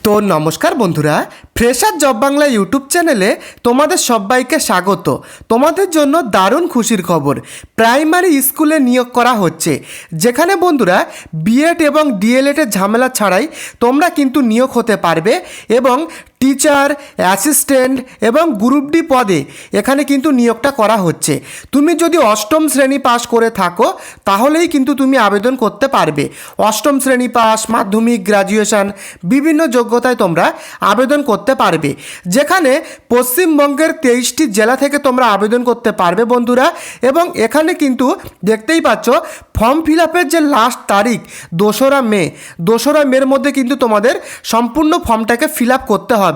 তো নমস্কার বন্ধুরা, ফ্রেশার জব বাংলা ইউটিউব চ্যানেলে তোমাদের সবাইকে স্বাগত। তোমাদের জন্য দারুণ খুশির খবর, প্রাইমারি স্কুলে নিয়োগ করা হচ্ছে, যেখানে বন্ধুরা বিএড এবং ডিএলএডের ঝামেলা ছাড়াই তোমরা কিন্তু নিয়োগ হতে পারবে এবং টিচার, অ্যাসিস্ট্যান্ট এবং গ্রুপ ডি পদে এখানে কিন্তু নিয়োগটা করা হচ্ছে। তুমি যদি অষ্টম শ্রেণী পাস করে থাকো তাহলেই কিন্তু তুমি আবেদন করতে পারবে। অষ্টম শ্রেণী পাস, মাধ্যমিক, গ্র্যাজুয়েশন বিভিন্ন যোগ্যতায় তোমরা আবেদন করতে পারবে, যেখানে পশ্চিমবঙ্গের 23টি জেলা থেকে তোমরা আবেদন করতে পারবে বন্ধুরা। এবং এখানে কিন্তু দেখতেই পাচ্ছ ফর্ম ফিল আপের যে লাস্ট তারিখ 2রা মের মধ্যে কিন্তু তোমাদের সম্পূর্ণ ফর্মটাকে ফিল আপ করতে হবে।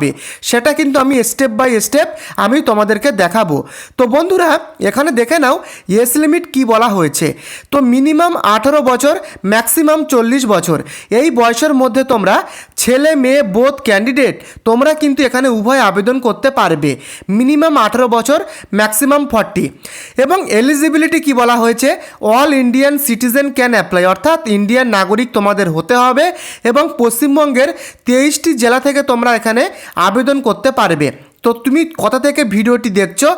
সেটা কিন্তু আমি স্টেপ বাই স্টেপ আমি তোমাদেরকে দেখাবো। তো বন্ধুরা এখানে দেখে নাও এজ লিমিট কি বলা হয়েছে। তো মিনিমাম 18 বছর, ম্যাক্সিমাম 40 বছর, এই বয়সের মধ্যে তোমরা ছেলে মেয়ে বোথ ক্যান্ডিডেট তোমরা কিন্তু এখানে উভয় আবেদন করতে পারবে। মিনিমাম 18 বছর, ম্যাক্সিমাম 40। এবং এলিজিবিলিটি কি বলা হয়েছে, all Indian citizen can apply, অর্থাৎ ইন্ডিয়ান নাগরিক তোমাদের হতে হবে এবং পশ্চিমবঙ্গের 23টি জেলা থেকে তোমরা এখানে আবেদন করতে পারবে। তো তুমি কোথা থেকে ভিডিওটি দেখছো,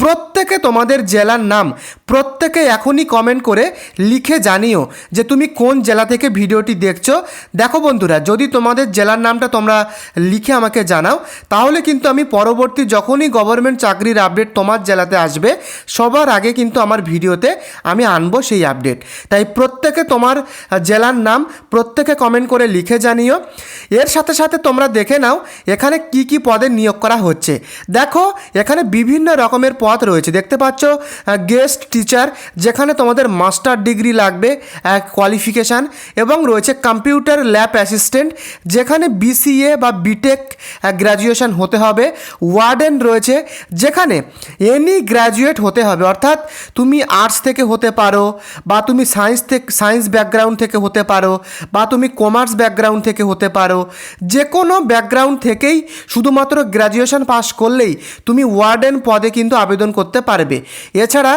প্রত্যেকে তোমাদের জেলার নাম প্রত্যেকে এখনই কমেন্ট করে লিখে জানিও যে তুমি কোন জেলা থেকে ভিডিওটি দেখছো। দেখো বন্ধুরা, যদি তোমাদের জেলার নামটা তোমরা লিখে আমাকে জানাও তাহলে কিন্তু আমি পরবর্তী যখনই গভর্নমেন্ট চাকরির আপডেট তোমার জেলাতে আসবে সবার আগে কিন্তু আমার ভিডিওতে আমি আনবো সেই আপডেট। তাই প্রত্যেকে তোমার জেলার নাম প্রত্যেকে কমেন্ট করে লিখে জানিও। এর সাথে সাথে তোমরা দেখে নাও এখানে কি কি পদে নিয়োগ করা হচ্ছে। দেখো এখানে বিভিন্ন রকমের পদ রয়েছে, দেখতে পাচ্ছ গেস্ট টিচার, যেখানে তোমাদের মাস্টার ডিগ্রি লাগবে কোয়ালিফিকেশান, এবং রয়েছে কম্পিউটার ল্যাব অ্যাসিস্ট্যান্ট, যেখানে বিসিএ বা বিটেক গ্র্যাজুয়েশন হতে হবে। ওয়ার্ডেন রয়েছে, যেখানে এনি গ্র্যাজুয়েট হতে হবে, অর্থাৎ তুমি আর্টস থেকে হতে পারো বা তুমি সায়েন্স ব্যাকগ্রাউন্ড থেকে হতে পারো বা তুমি কমার্স ব্যাকগ্রাউন্ড থেকে হতে পারো, যে কোনো ব্যাকগ্রাউন্ড থেকেই শুধুমাত্র গ্র্যাজুয়েশন পাস করলেই তুমি ওয়ার্ডেন পদে কিন্তু আবেদন করতে পারবে। এছাড়া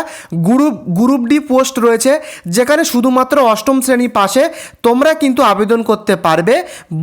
গ্রুপ ডি পোস্ট রয়েছে, যেখানে শুধুমাত্র অষ্টম শ্রেণী পাশে তোমরা কিন্তু আবেদন করতে পারবে,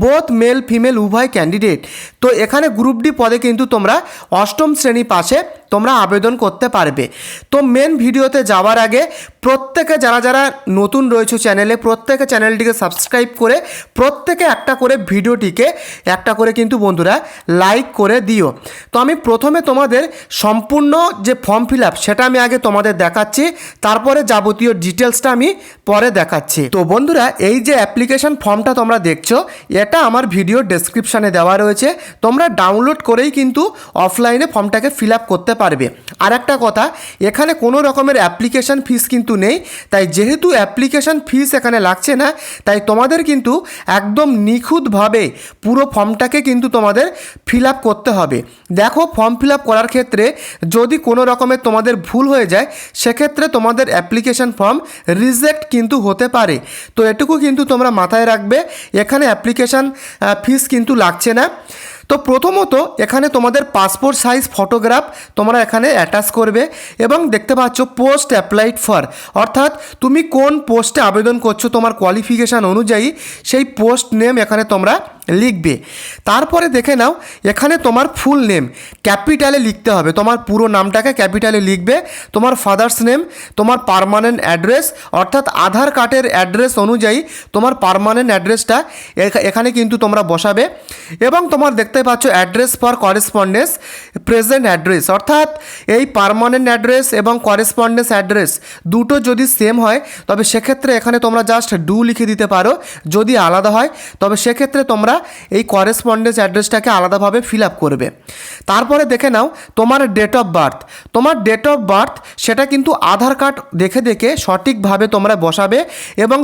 বোথ মেল ফিমেল উভয় ক্যান্ডিডেট। তো এখানে গ্রুপ ডি পদে কিন্তু তোমরা অষ্টম শ্রেণী পাশে তোমরা আবেদন করতে পারবে। তো মেন ভিডিওতে যাওয়ার আগে প্রত্যেকে যারা যারা নতুন রয়েছে চ্যানেলে, প্রত্যেকে চ্যানেলটিকে সাবস্ক্রাইব করে প্রত্যেকে একটা করে ভিডিওটিকে একটা করে কিন্তু বন্ধুরা লাইক করে দিও। তো আমি প্রথমে তোমাদের সম্পূর্ণ যে ফর্ম ফিল আপ সেটা আমি আগে তোমাদের দেখাচ্ছি, তারপরে যাবতীয় ডিটেলসটা আমি পরে দেখাচ্ছি। তো বন্ধুরা এই যে অ্যাপ্লিকেশন ফর্মটা তোমরা দেখছো, এটা আমার ভিডিও ডেসক্রিপশানে দেওয়া রয়েছে, তোমরা ডাউনলোড করেই কিন্তু অফলাইনে ফর্মটাকে ফিল আপ করতে পারবে। আর একটা কথা, এখানে কোনো রকমের অ্যাপ্লিকেশন ফিস কিন্তু নেই, তাই যেহেতু অ্যাপ্লিকেশন ফিস এখানে লাগছে না, তাই তোমাদের কিন্তু একদম নিখুঁতভাবে পুরো ফর্মটাকে কিন্তু তোমাদের ফিল আপ করতে হবে। দেখো ফর্ম ফিল আপ করার ক্ষেত্রে যদি কোনো রকমের তোমাদের ভুল হয়ে যায় সেক্ষেত্রে তোমাদের অ্যাপ্লিকেশন ফর্ম রিজেক্ট কিন্তু হতে পারে। তো এটুকু কিন্তু তোমরা মাথায় রাখবে, এখানে অ্যাপ্লিকেশন ফিস কিন্তু লাগছে না। তো প্রথমত এখানে তোমাদের পাসপোর্ট সাইজ ফটোগ্রাফ তোমরা এখানে অ্যাটাচ করবে এবং দেখতে পাচ্ছ পোস্ট অ্যাপ্লাইড ফর, অর্থাৎ তুমি কোন পোস্টে আবেদন করছো তোমার কোয়ালিফিকেশান অনুযায়ী সেই পোস্ট নেম এখানে তোমরা লিখবে। তারপরে দেখে নাও এখানে তোমার ফুল নেম ক্যাপিটালে লিখতে হবে, তোমার পুরো নামটাকে ক্যাপিটালে লিখবে, তোমার ফাদার্স নেম, তোমার পার্মানেন্ট অ্যাড্রেস, অর্থাৎ আধার কার্ডের অ্যাড্রেস অনুযায়ী তোমার পার্মানেন্ট অ্যাড্রেসটা এখানে কিন্তু তোমরা বসাবে। এবং তোমার দেখতে পাচ্ছ address for correspondence present address, অর্থাৎ এই পার্মানেন্ট অ্যাড্রেস এবং করেসপন্ডেন্স অ্যাড্রেস দুটো যদি সেম হয় তবে সেক্ষেত্রে এখানে তোমরা জাস্ট ডু লিখে দিতে পারো, যদি আলাদা হয় তবে সেক্ষেত্রে তোমরা এই করেসপন্ডেন্স অ্যাড্রেসটাকে আলাদাভাবে ফিল আপ করবে। তারপরে দেখে নাও তোমার ডেট অফ বার্থ, তোমার ডেট অফ বার্থ সেটা কিন্তু আধার কার্ড দেখে সঠিকভাবে তোমরা বসাবে। এবং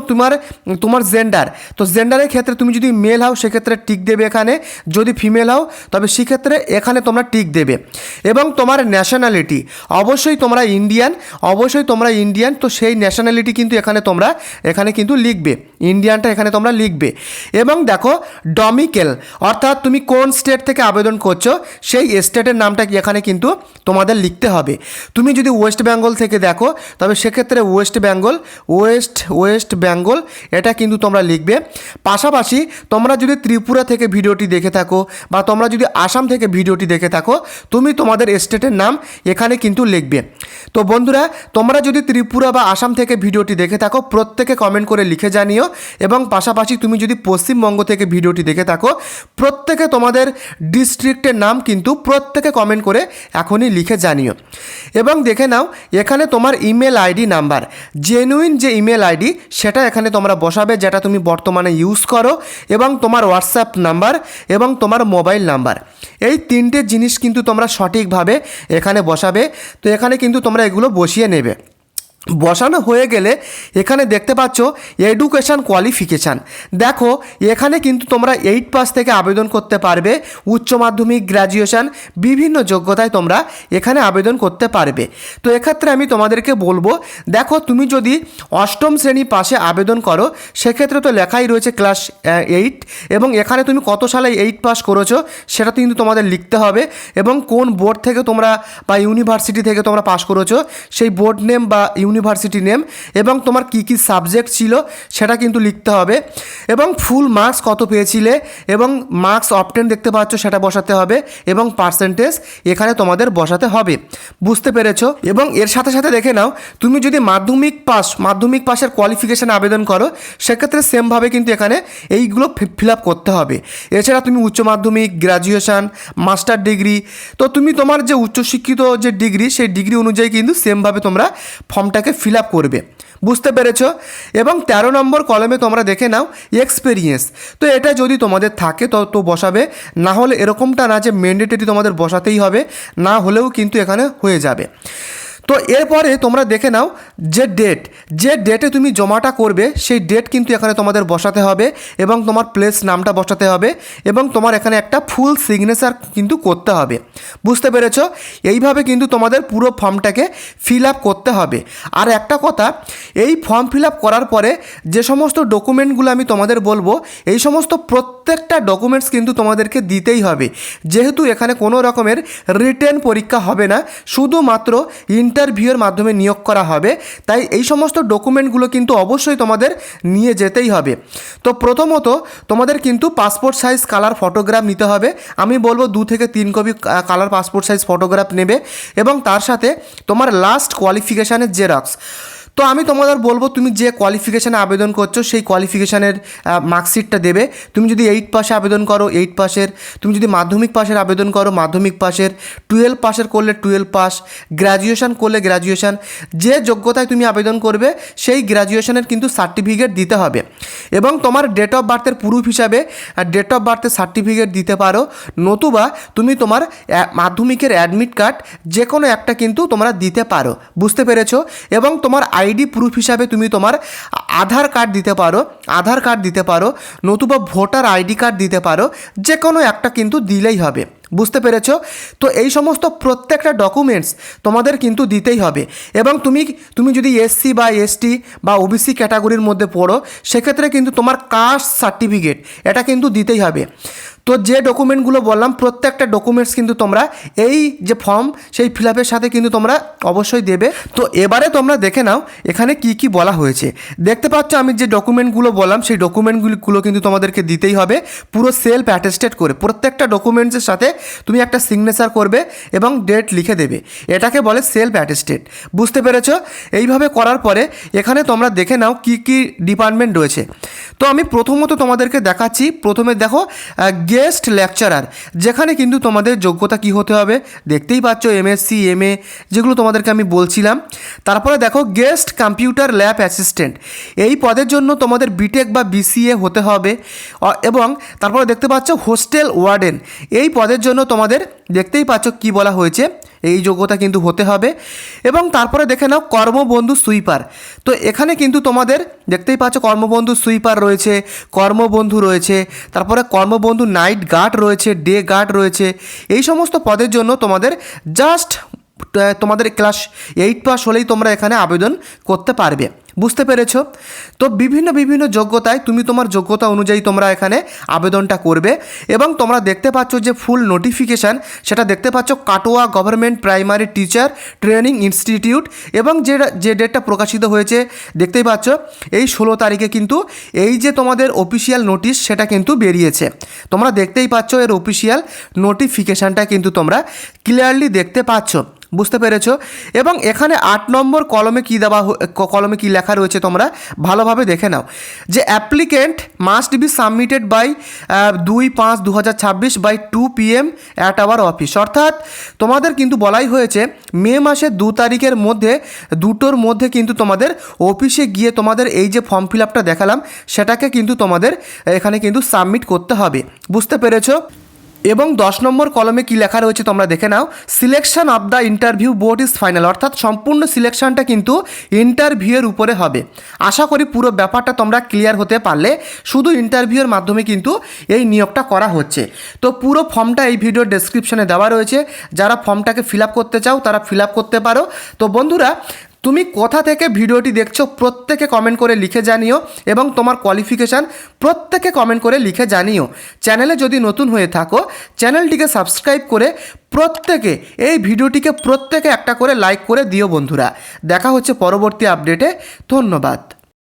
তোমার জেন্ডার, তো জেন্ডারের ক্ষেত্রে তুমি যদি মেল হও সেক্ষেত্রে টিক দেবে এখানে, যদি ফিমেল ফিমেল হও তবে সেক্ষেত্রে এখানে তোমরা টিক দেবে। এবং তোমার ন্যাশনালিটি অবশ্যই তোমরা ইন্ডিয়ান, অবশ্যই তোমরা ইন্ডিয়ান, তো সেই ন্যাশনালিটি কিন্তু এখানে কিন্তু লিখবে, ইন্ডিয়ানটা এখানে তোমরা লিখবে। এবং দেখো ডমিকেল অর্থাৎ তুমি কোন স্টেট থেকে আবেদন করছো সেই স্টেটের নামটা এখানে কিন্তু তোমাদের লিখতে হবে। তুমি যদি ওয়েস্ট বেঙ্গল থেকে দেখো তবে সেক্ষেত্রে ওয়েস্ট বেঙ্গল এটা কিন্তু তোমরা লিখবে। পাশাপাশি তোমরা যদি ত্রিপুরা থেকে ভিডিওটি দেখে থাকো বা তোমরা যদি আসাম থেকে ভিডিওটি দেখে থাকো তুমি তোমাদের স্টেটের নাম এখানে কিন্তু লিখবে। তো বন্ধুরা তোমরা যদি ত্রিপুরা বা আসাম থেকে ভিডিওটি দেখে থাকো প্রত্যেকে কমেন্ট করে লিখে জানিও। এবং পাশাপাশি তুমি যদি পশ্চিমবঙ্গ থেকে ভিডিওটি দেখে থাকো প্রত্যেকে তোমাদের ডিস্ট্রিক্টের নাম কিন্তু প্রত্যেকে কমেন্ট করে এখনই লিখে জানিও। এবং দেখে নাও এখানে তোমার ইমেল আইডি নাম্বার, জেনুইন যে ইমেল আইডি সেটা এখানে তোমরা বসাবে যেটা তুমি বর্তমানে ইউজ করো, এবং তোমার হোয়াটসঅ্যাপ নাম্বার এবং তোমার মোবাইল নাম্বার, এই তিনটে জিনিস কিন্তু তোমরা সঠিকভাবে এখানে বসাবে। তো এখানে কিন্তু তোমরা এগুলো বসিয়ে নেবে। বসানো হয়ে গেলে এখানে দেখতে পাচ্ছ এডুকেশান কোয়ালিফিকেশান। দেখো এখানে কিন্তু তোমরা 8 পাস থেকে আবেদন করতে পারবে, উচ্চ মাধ্যমিক, গ্র্যাজুয়েশান, বিভিন্ন যোগ্যতায় তোমরা এখানে আবেদন করতে পারবে। তো এক্ষেত্রে আমি তোমাদেরকে বলবো, দেখো তুমি যদি অষ্টম শ্রেণী পাশে আবেদন করো সেক্ষেত্রে তো লেখাই রয়েছে ক্লাস 8, এবং এখানে তুমি কত সালে 8 পাস করেছো সেটা কিন্তু তোমাদের লিখতে হবে, এবং কোন বোর্ড থেকে তোমরা বা ইউনিভার্সিটি থেকে তোমরা পাস করেছো সেই বোর্ড নেম বা ইউনিভার্সিটি নেম, এবং তোমার কী কী সাবজেক্ট ছিল সেটা কিন্তু লিখতে হবে, এবং ফুল মার্কস কত পেয়েছিলে এবং মার্কস অবটেন দেখতে পাচ্ছ সেটা বসাতে হবে, এবং পার্সেন্টেজ এখানে তোমাদের বসাতে হবে। বুঝতে পেরেছো? এবং এর সাথে সাথে দেখে নাও তুমি যদি মাধ্যমিক পাশের কোয়ালিফিকেশান আবেদন করো সেক্ষেত্রে সেমভাবে কিন্তু এখানে এইগুলো ফিল আপ করতে হবে। এছাড়া তুমি উচ্চ মাধ্যমিক, গ্র্যাজুয়েশান, মাস্টার ডিগ্রি, তো তুমি তোমার যে উচ্চশিক্ষিত যে ডিগ্রি সেই ডিগ্রি অনুযায়ী কিন্তু সেমভাবে তোমরা ফর্মটাকে ফিল আপ করবে। বুঝতে পেরেছো? এবং 13 নম্বর কলমে তোমরা দেখে নাও এক্সপেরিয়েন্স। তো এটা যদি তোমাদের থাকে তো বসাবে, না হলে এরকমটা না যে ম্যান্ডেটরি তোমাদের বসাতেই হবে, না হলেও কিন্তু এখানে হয়ে যাবে। তো এরপরে তোমরা দেখে নাও যে ডেটে তুমি জমাটা করবে সেই ডেট কিন্তু এখানে তোমাদের বসাতে হবে, এবং তোমার প্লেস নামটা বসাতে হবে, এবং তোমার এখানে একটা ফুল সিগনেচার কিন্তু করতে হবে। বুঝতে পেরেছো? এইভাবে কিন্তু তোমাদের পুরো ফর্মটাকে ফিল আপ করতে হবে। আর একটা কথা, এই ফর্ম ফিল আপ করার পরে যে সমস্ত ডকুমেন্টগুলো আমি তোমাদের বলবো এই সমস্ত প্রত্যেকটা ডকুমেন্টস কিন্তু তোমাদেরকে দিতেই হবে, যেহেতু এখানে কোনো রকমের রিটেন পরীক্ষা হবে না, শুধুমাত্র ইন্টারভিউয়ের মাধ্যমে নিয়োগ করা হবে। তাই এই সমস্ত ডকুমেন্টগুলো কিন্তু অবশ্যই তোমাদের নিয়ে যেতেই হবে। তো প্রথমত তোমাদের কিন্তু পাসপোর্ট সাইজ কালার ফটোগ্রাফ নিতে হবে। আমি বলবো 2 থেকে 3 copy colour passport size photograph নেবে, এবং তার সাথে তোমার লাস্ট কোয়ালিফিকেশানের জেরক্স। তো আমি তোমাদের বলবো তুমি যে কোয়ালিফিকেশানে আবেদন করছো সেই কোয়ালিফিকেশানের মার্কশিটটা দেবে। তুমি যদি 8 পাশে আবেদন করো 8 পাশের, তুমি যদি মাধ্যমিক পাশের আবেদন করো মাধ্যমিক পাশের, 12 পাশের করলে 12 পাস, গ্র্যাজুয়েশান করলে গ্র্যাজুয়েশান, যে যোগ্যতায় তুমি আবেদন করবে সেই গ্র্যাজুয়েশানের কিন্তু সার্টিফিকেট দিতে হবে। এবং তোমার ডেট অফ বার্থের প্রুফ হিসাবে ডেট অফ বার্থের সার্টিফিকেট দিতে পারো, নতুবা তুমি তোমার মাধ্যমিকের অ্যাডমিট কার্ড যে কোনো একটা কিন্তু তোমরা দিতে পারো। বুঝতে পেরেছো? এবং তোমার আইডি প্রুফ হিসাবে তুমি তোমার আধার কার্ড দিতে পারো, নতুবা ভোটার আইডি কার্ড দিতে পারো, যে কোনো একটা কিন্তু দিলেই হবে। বুঝতে পেরেছো? তো এই সমস্ত প্রত্যেকটা ডকুমেন্টস তোমাদের কিন্তু দিতেই হবে। এবং তুমি যদি এসসি বা এসটি বা ওবিসি ক্যাটাগরির মধ্যে পড়ো সেক্ষেত্রে কিন্তু তোমার কাস্ট সার্টিফিকেট এটা কিন্তু দিতেই হবে। তো যে ডকুমেন্টগুলো বললাম প্রত্যেকটা ডকুমেন্টস কিন্তু তোমরা এই যে ফর্ম সেই ফিল আপের সাথে কিন্তু তোমরা অবশ্যই দেবে। তো এবারে তোমরা দেখে নাও এখানে কি কি বলা হয়েছে। দেখতে পাচ্ছ আমি যে ডকুমেন্টগুলো বললাম সেই ডকুমেন্টগুলো কিন্তু তোমাদেরকে দিতেই হবে, পুরো সেলফ অ্যাটেস্টেড করে প্রত্যেকটা ডকুমেন্টসের সাথে তুমি একটা সিগনেচার করবে এবং ডেট লিখে দেবে, এটাকে বলে সেলফ অ্যাটেস্টেড। বুঝতে পেরেছো? এইভাবে করার পরে এখানে তোমরা দেখে নাও কি কি ডিপার্টমেন্ট রয়েছে। তো আমি প্রথমত তোমাদেরকে দেখাচ্ছি। প্রথমে দেখো গেস্ট লেকচারার, যেখানে কিন্তু তোমাদের যোগ্যতা কি হতে হবে দেখতেই পাচ্ছ, এমএসসি, এমএ, যেগুলো তোমাদেরকে আমি বলছিলাম। তারপরে দেখো গেস্ট কম্পিউটার ল্যাব অ্যাসিস্ট্যান্ট, এই পদের জন্য তোমাদের বিটেক বা বিসিএ হতে হবে। এবং তারপরে দেখতে পাচ্ছ হোস্টেল ওয়ার্ডেন, এই পদের জন্য তোমাদের দেখতেই পাচ্ছ কি বলা হয়েছে, এই যোগ্যতা কিন্তু হতে হবে। এবং তারপরে দেখে নাও কর্মবন্ধু সুইপার। তো এখানে কিন্তু তোমাদের দেখতেই পাচ্ছ কর্মবন্ধু সুইপার রয়েছে, কর্মবন্ধু রয়েছে, তারপরে কর্মবন্ধু নাইট গার্ড রয়েছে, ডে গার্ড রয়েছে। এই সমস্ত পদের জন্য তোমাদের জাস্ট তোমাদের ক্লাস 8 পাস হলেই তোমরা এখানে আবেদন করতে পারবে। বুঝতে পেরেছ? তো বিভিন্ন যোগ্যতায় তুমি তোমার যোগ্যতা অনুযায়ী তোমরা এখানে আবেদনটা করবে। এবং তোমরা দেখতে পাচ্ছ যে ফুল নোটিফিকেশান, সেটা দেখতে পাচ্ছ Katwa government primary teacher training institute, এবং যে ডেটটা প্রকাশিত হয়েছে দেখতেই পাচ্ছ এই 16 তারিখে কিন্তু এই যে তোমাদের অফিসিয়াল নোটিশ সেটা কিন্তু বেরিয়েছে। তোমরা দেখতেই পাচ্ছ এর অফিসিয়াল নোটিফিকেশানটা কিন্তু তোমরা ক্লিয়ারলি দেখতে পাচ্ছ। বুঝতে পেরেছো? এবং এখানে 8 নম্বর কলমে কলমে কী লেখা রয়েছে তোমরা ভালোভাবে দেখে নাও, যে applicant must be submitted by 2/5/2026 by 2 PM at our office. অর্থাৎ তোমাদের কিন্তু বলাই হয়েছে মে মাসের 2 তারিখের মধ্যে, দুটোর মধ্যে কিন্তু তোমাদের অফিসে গিয়ে তোমাদের এই যে ফর্ম ফিল আপটা দেখালাম সেটাকে কিন্তু তোমাদের এখানে কিন্তু সাবমিট করতে হবে। বুঝতে পেরেছো? এবং 10 নম্বর কলমে কী লেখা রয়েছে তোমরা দেখে নাও, selection of the interview board is final. অর্থাৎ সম্পূর্ণ সিলেকশনটা কিন্তু ইন্টারভিউয়ের উপরে হবে। আশা করি পুরো ব্যাপারটা তোমরা ক্লিয়ার হতে পারলে। শুধু ইন্টারভিউয়ের মাধ্যমে কিন্তু এই নিয়োগটা করা হচ্ছে। তো পুরো ফর্মটা এই ভিডিওর ডেসক্রিপশনে দেওয়া রয়েছে, যারা ফর্মটাকে ফিল আপ করতে চাও তারা ফিল আপ করতে পারো। তো বন্ধুরা, তুমি কোথা থেকে ভিডিওটি দেখছো প্রত্যেকে কমেন্ট করে লিখে জানিও, এবং তোমার কোয়ালিফিকেশান প্রত্যেকে কমেন্ট করে লিখে জানিও। চ্যানেলে যদি নতুন হয়ে থাকো চ্যানেলটিকে সাবস্ক্রাইব করে প্রত্যেকে এই ভিডিওটিকে প্রত্যেকে একটা করে লাইক করে দিও বন্ধুরা। দেখা হচ্ছে পরবর্তী আপডেটে। ধন্যবাদ।